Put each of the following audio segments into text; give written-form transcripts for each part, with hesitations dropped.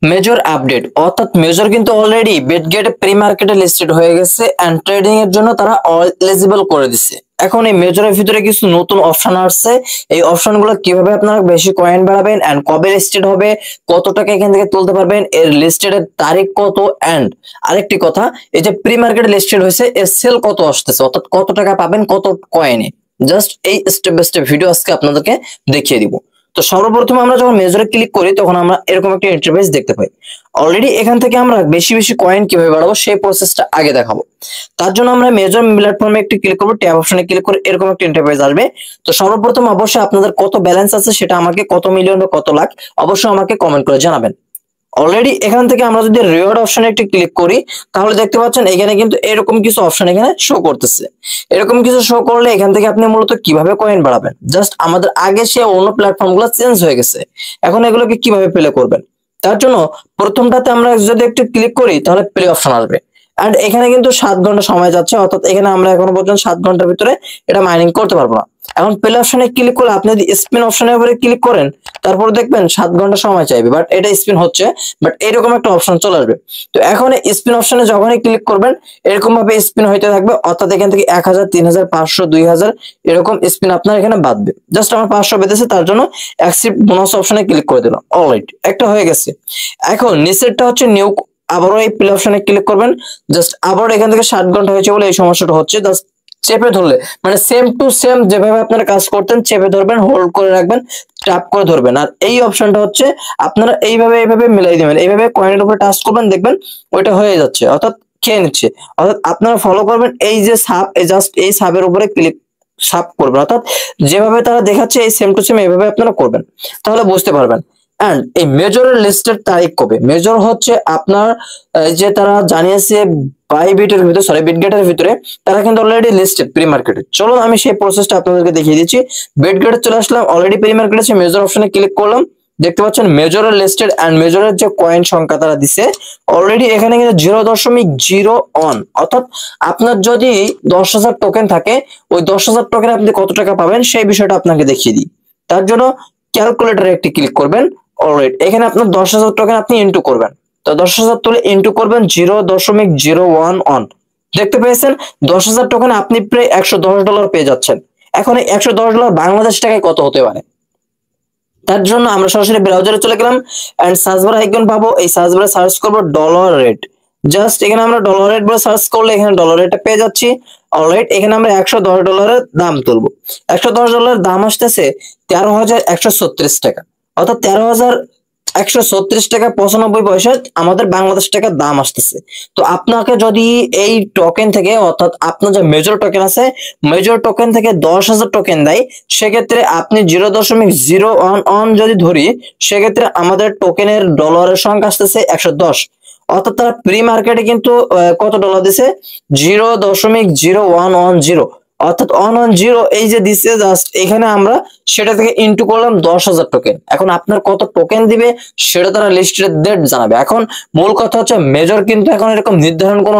Major update অর্থাৎ major কিন্তু already Bitget pre মার্কেটে লিস্টেড হয়ে গেছে এন্ড ট্রেডিং এর জন্য তারা এলিজিবল করে দিছে। এখন এই মেজরের ভিতরে কিছু নতুন অপশন আসছে। এই অপশনগুলো কিভাবে আপনারা বেশি কয়েন বাড়াবেন এন্ড কবে লিস্টেড হবে, কত টাকা এখান থেকে তুলতে পারবেন, এর লিস্টেডের তারিখ কত, এন্ড আরেকটি কথা, এই যে প্রি মার্কেটে লিস্টেড হয়েছে এর সেল কত আসতেছে, অর্থাৎ কত টাকা পাবেন কত কয়েনে, জাস্ট এই স্টেপ বাই স্টেপ ভিডিও আজকে আপনাদেরকে দেখিয়ে দিব। তো সর্বপ্রথম আমরা যখন মেজরে ক্লিক করি তখন আমরা এরকম একটা ইন্টারফেস দেখতে পাই। অলরেডি এখান থেকে আমরা বেশি বেশি কয়েন কিভাবে বাড়াবো সেই প্রসেসটা আগে দেখাবো। তার জন্য আমরা মেজর প্ল্যাটফর্মে একটু ক্লিক করবো, ট্যাব অপশনে ক্লিক করে এরকম একটা ইন্টারফেস আসবে। তো সর্বপ্রথম অবশ্যই আপনাদের কত ব্যালেন্স আছে সেটা আমাকে, কত মিলিয়ন বা কত লাখ, অবশ্যই আমাকে কমেন্ট করে জানাবেন। অলরেডি এখান থেকে আমরা যদি রিওয়ার্ড অপশনে একটু ক্লিক করি তাহলে দেখতে পাচ্ছেন এখানে কিন্তু এরকম কিছু অপশন এখানে শো করতেছে। এরকম কিছু শো করলে এখান থেকে আপনি মূলত কিভাবে কয়েন বাড়াবেন, জাস্ট আমাদের আগে সে অন্য প্ল্যাটফর্ম গুলো চেঞ্জ হয়ে গেছে, এখন এগুলোকে কিভাবে প্লে করবেন তার জন্য প্রথমটাতে আমরা যদি একটু ক্লিক করি তাহলে প্লে অপশন আসবে। এন্ড এখানে কিন্তু 7 ঘন্টা সময় যাচ্ছে, অর্থাৎ এখানে আমরা এখনো পর্যন্ত 7 ঘন্টার ভিতরে এটা মাইনিং করতে পারবো না। এখন প্লে অপশনে ক্লিক করলে আপনি যদি স্পিন অপশনের উপরে ক্লিক করেন তারপর দেখবেন 7 ঘন্টা সময় চাইবে, বাট এটা স্পিন হচ্ছে, বাট এরকম একটা অপশন চলে আসবে। তো এখন স্পিন অপশনে যখনই ক্লিক করবেন এরকম ভাবে স্পিন হইতে থাকবে, অর্থাৎ এখান থেকে 1000, 3000, 500, 2000 এরকম স্পিন আপনার এখানে বাঁধবে। জাস্ট আমার 500 বেঁধেছে তার জন্য অ্যাকসেপ্ট বোনাস অপশনে ক্লিক করে দিলাম। অলরাইট, একটা হয়ে গেছে। এখন নিচেরটা হচ্ছে নিউ, আবারও এই প্লে অপশনে ক্লিক করবেন। জাস্ট আবার এখান থেকে 7 ঘন্টা হয়েছে বলে এই সমস্যাটা হচ্ছে। জাস্ট চেপে ধরলে মানে সেম টু সেম যেভাবে আপনারা কাজ করতেন চেপে ধরবেন, হোল্ড করে রাখবেন, ট্যাপ করে ধরবেন। আর এই অপশনটা হচ্ছে আপনারা এইভাবে মিলাই দিবেন, এইভাবে কয়েনের উপরে টাচ করবেন, দেখবেন ওইটা হয়ে যাচ্ছে, অর্থাৎ খেয়ে নিচ্ছে। অর্থাৎ আপনারা ফলো করবেন এই যে সাব, এই জাস্ট এই সাবের উপরে ক্লিক সাব করবেন, অর্থাৎ যেভাবে তারা দেখাচ্ছে এই সেম টু সেম এইভাবে আপনারা করবেন, তাহলে বুঝতে পারবেন। এন্ড এই মেজরের লিস্টের তারিখ কবে, মেজর হচ্ছে আপনার যে তারা জানিয়েছে বাইবিটের ভিতরে, সরি বিটগেটের ভিতরে তারা কিন্তু অলরেডি লিস্টেড প্রি মার্কেটে। চলুন আমি সেই প্রসেসটা আপনাদেরকে দেখিয়ে দিচ্ছি। বিটগেটে চলে আসলাম, অলরেডি প্রি মার্কেটে আছে, মেজর অপশনে ক্লিক করলাম, দেখতে পাচ্ছেন মেজরের লিস্টেড এন্ড মেজরের যে কয়েন সংখ্যা তারা দিছে অলরেডি এখানে কিন্তু 0.01, অর্থাৎ আপনার যদি 10,000 টোকেন থাকে ওই 10,000 টোকেন আপনি কত টাকা পাবেন সেই বিষয়টা আপনাকে দেখিয়ে দিই। তার জন্য ক্যালকুলেটরে একটি ক্লিক করবেন। অলরাইট, এখানে আপনার 10,000 টোকেন আপনি ইনটু করবেন। তো 10,000 তুলে ইনটু করবেন 0.011। দেখতে পেয়েছেন 10,000 টোকেন আপনি প্রায় $110 পেয়ে যাচ্ছেন। এখন এই $110 বাংলাদেশ টাকায় কত হতে পারে, তার জন্য আমরা সরাসরি ব্রাউজারে চলে গেলাম এন্ড সার্চ বার আইকন পাবো, এই সার্চ বারে সার্চ করব ডলার রেট। জাস্ট এখানে আমরা ডলার রেট বলে সার্চ করলে এখানে ডলার রেটটা পেয়ে যাচ্ছি। অলরাইট, এখানে আমরা $110 দাম তুলবো। $110 দাম আসতেছে 13,136 টাকা, অর্থাৎ 13,136 টাকা 95 পয়সা আমাদের বাংলাদেশ টাকার দাম আসতেছে। তো আপনাকে যদি এই টোকেন থেকে, অর্থাৎ আপনার যে মেজর টোকেন আছে মেজর টোকেন থেকে 10,000 টোকেন দেয়, সেক্ষেত্রে আপনি 0.011 যদি ধরি সেক্ষেত্রে আমাদের টোকেনের ডলারের সংখ্যা আসতেছে 110। অর্থাৎ তারা প্রি মার্কেটে কিন্তু কত ডলার দিছে, 0.0110, অর্থাৎ 110 এই যে দিচ্ছে, জাস্ট এখানে আমরা সেটা থেকে ইনটু করলাম 10,000 টোকেন। এখন আপনার কত টোকেন দিবে সেটা তারা লিস্টেড ডেট জানাবে। এখন মূল কথা হচ্ছে মেজর কিন্তু এখন এরকম নির্ধারণ কোনো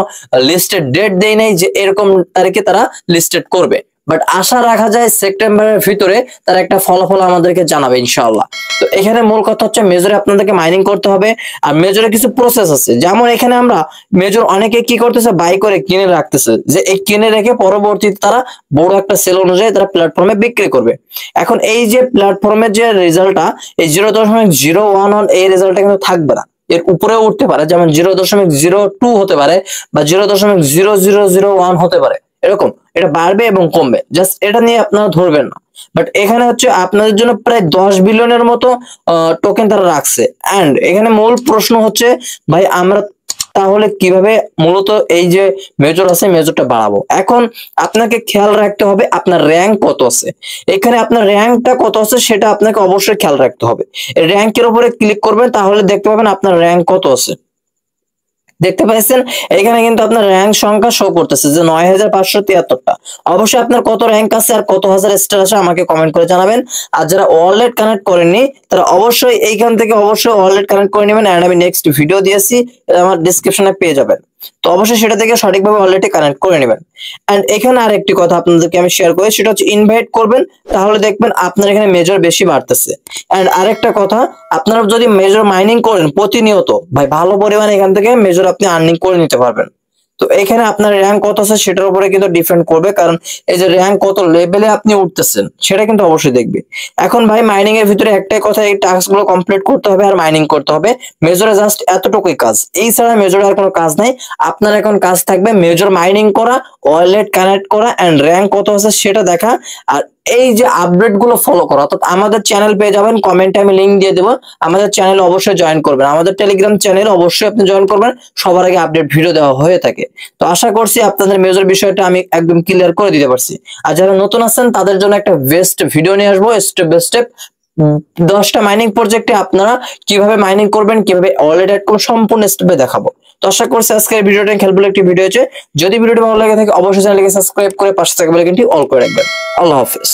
লিস্টেড ডেট দেয় নাই যে এরকম তারিখে তারা লিস্টেড করবে, বাট আশা রাখা যায় সেপ্টেম্বরের ভিতরে তারা একটা ফলাফল আমাদেরকে জানাবে ইনশাআল্লাহ। তো এখানে মূল কথা হচ্ছে মেজরে আপনাদেরকে মাইনিং করতে হবে, আর মেজরে কিছু প্রসেস আছে। যেমন এখানে আমরা মেজর অনেকে কি করতেছে বাই করে কিনে রাখতেছে, যে এই কিনে রেখে পরবর্তীতে তারা বড় একটা সেল অনুযায়ী তারা প্ল্যাটফর্মে বিক্রি করবে। এখন এই যে প্ল্যাটফর্মের যে রেজাল্টটা এই 0.011 এই রেজাল্টটা কিন্তু থাকবে না, এর উপরে উঠতে পারে, যেমন 0.02 হতে পারে বা 0.0001 হতে পারে, এরকম এটা বাড়বে এবং কমবে। জাস্ট এটা নিয়ে আপনারা ধরবেন না। বাট এখানে হচ্ছে আপনাদের জন্য প্রায় 10 বিলিয়নের মতো টোকেন তারা রাখছে। এন্ড এখানে মূল প্রশ্ন হচ্ছে ভাই আমরা তাহলে কিভাবে মূলত এই যে মেজর আছে মেজরটা বাড়াবো। এখন আপনাকে খেয়াল রাখতে হবে আপনার র্যাঙ্ক কত আছে। এখানে আপনার র্যাঙ্কটা কত আছে সেটা আপনাকে অবশ্যই খেয়াল রাখতে হবে। এই র্যাঙ্কের উপরে ক্লিক করবেন তাহলে দেখতে পাবেন আপনার র্যাঙ্ক কত আছে। দেখতে পাচ্ছেন এখানে কিন্তু আপনার র্যাঙ্ক সংখ্যা শো করতেছে যে 9,573টা। অবশ্যই আপনার কত র্যাঙ্ক আছে আর কত হাজার স্টার আছে আমাকে কমেন্ট করে জানাবেন। আর যারা ওয়ালেট কানেক্ট করেননি তারা অবশ্যই এইখান থেকে অবশ্যই ওয়ালেট কানেক্ট করে নেবেন। এন্ড আমি নেক্সট ভিডিও দিয়েছি, আমার ডেসক্রিপশনে পেয়ে যাবেন। তো অবশ্যই সেটা থেকে সঠিকভাবে ওয়ালেটে কানেক্ট করে নেবেন। এন্ড এখানে আরেকটি কথা আপনাদেরকে আমি শেয়ার করি, সেটা হচ্ছে ইনভাইট করবেন, তাহলে দেখবেন আপনার এখানে মেজর বেশি বাড়তেছে। এন্ড আরেকটা কথা, আপনারা যদি মেজর মাইনিং করেন প্রতিনিয়ত, ভাই ভালো পরিমাণে এখান থেকে মেজর আপনি আর্নিং করে নিতে পারবেন। তো এখানে আপনার র্যাঙ্ক কত আছে সেটার উপরে কিন্তু ডিপেন্ড করবে, কারণ এই যে র্যাঙ্ক কত লেভেলে আপনি উঠতেছেন সেটা কিন্তু অবশ্যই দেখবে। এখন ভাই মাইনিং এর ভিতরে একটাই কথা, এই টাস্ক গুলো কমপ্লিট করতে হবে আর মাইনিং করতে হবে। মেজরে জাস্ট এতটুকুই কাজ, এই ছাড়া মেজরে আর কোনো কাজ নাই। আপনার এখন কাজ থাকবে মেজর মাইনিং করা, ওয়ালেট কানেক্ট করা এন্ড র্যাঙ্ক কত আছে সেটা দেখা, আর এই যে আপডেট গুলো ফলো করা। অর্থাৎ আমাদের চ্যানেল পেয়ে যাবেন, কমেন্টে আমি লিংক দিয়ে দেবো, আমাদের চ্যানেল অবশ্যই জয়েন করবেন, আমাদের টেলিগ্রাম চ্যানেল অবশ্যই আপনি জয়েন করবেন, সবার আগে আপডেট ভিডিও দেওয়া হয়ে থাকে। তো আশা করছি আপনাদের মেজর বিষয়টা আমি একদম ক্লিয়ার করে দিতে পারছি। আর যারা নতুন আছেন তাদের জন্য একটা বেস্ট ভিডিও নিয়ে আসবো, স্টেপ বাই স্টেপ 10টা মাইনিং প্রজেক্টে আপনারা কিভাবে মাইনিং করবেন, কিভাবে ওয়ালেট অ্যাড করবেন, সম্পূর্ণ স্টেপে দেখাবো। তো আশা করছি আজকের ভিডিওটা খেলবো একটি ভিডিও হচ্ছে। যদি ভিডিওটি ভালো লাগে থাকে অবশ্যই চ্যানেলকে সাবস্ক্রাইব করে পাশে থাকা বেল আইকনটি অল করে রাখবেন। আল্লাহ হাফেজ।